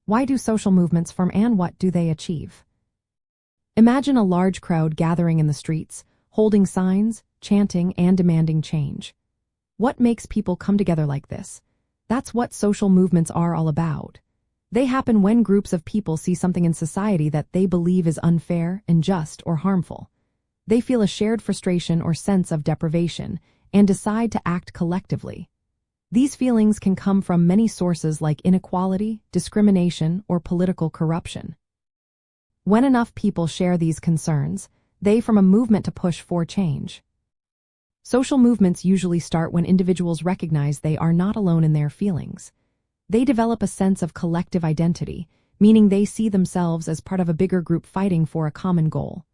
Why do social movements form and what do they achieve? Imagine a large crowd gathering in the streets, holding signs, chanting, and demanding change. What makes people come together like this? That's what social movements are all about. They happen when groups of people see something in society that they believe is unfair, unjust, or harmful. They feel a shared frustration or sense of deprivation and decide to act collectively. These feelings can come from many sources like inequality, discrimination, or political corruption. When enough people share these concerns, they form a movement to push for change. Social movements usually start when individuals recognize they are not alone in their feelings. They develop a sense of collective identity, meaning they see themselves as part of a bigger group fighting for a common goal.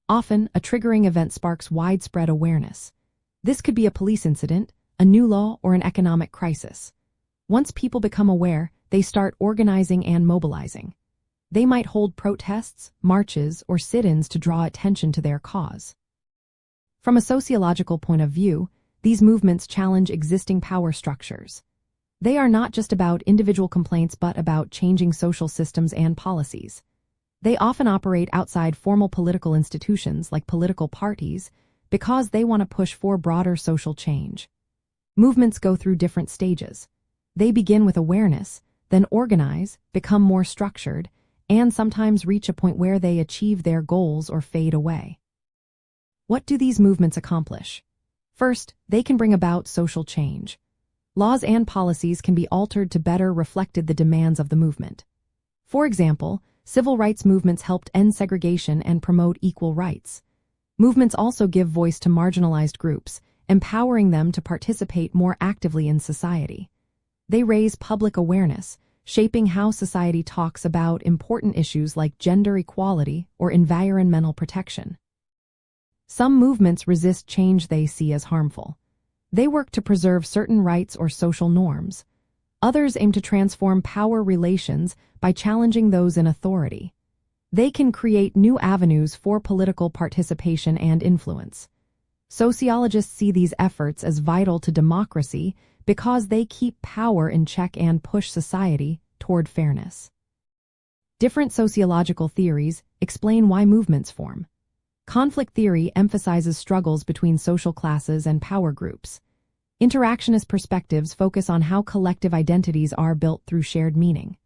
Often, a triggering event sparks widespread awareness. This could be a police incident, a new law, or an economic crisis. Once people become aware, they start organizing and mobilizing. They might hold protests, marches, or sit-ins to draw attention to their cause. From a sociological point of view, these movements challenge existing power structures. They are not just about individual complaints but about changing social systems and policies. They often operate outside formal political institutions like political parties because they want to push for broader social change. Movements go through different stages. They begin with awareness, then organize, become more structured, and sometimes reach a point where they achieve their goals or fade away. What do these movements accomplish? First, they can bring about social change. Laws and policies can be altered to better reflect the demands of the movement. For example, civil rights movements helped end segregation and promote equal rights. Movements also give voice to marginalized groups, empowering them to participate more actively in society. They raise public awareness, shaping how society talks about important issues like gender equality or environmental protection. Some movements resist change they see as harmful. They work to preserve certain rights or social norms. Others aim to transform power relations by challenging those in authority. They can create new avenues for political participation and influence. Sociologists see these efforts as vital to democracy because they keep power in check and push society toward fairness. Different sociological theories explain why movements form. Conflict theory emphasizes struggles between social classes and power groups. Interactionist perspectives focus on how collective identities are built through shared meaning.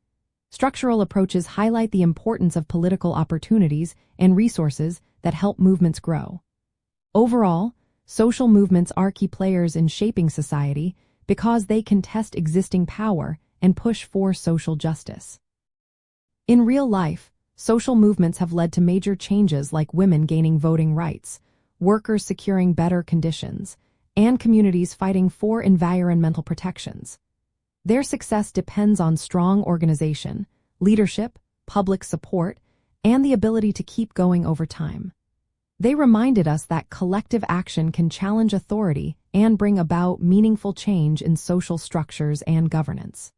Structural approaches highlight the importance of political opportunities and resources that help movements grow. Overall, social movements are key players in shaping society because they contest existing power and push for social justice. In real life, social movements have led to major changes like women gaining voting rights, workers securing better conditions, and communities fighting for environmental protections. Their success depends on strong organization, leadership, public support, and the ability to keep going over time. They reminded us that collective action can challenge authority and bring about meaningful change in social structures and governance.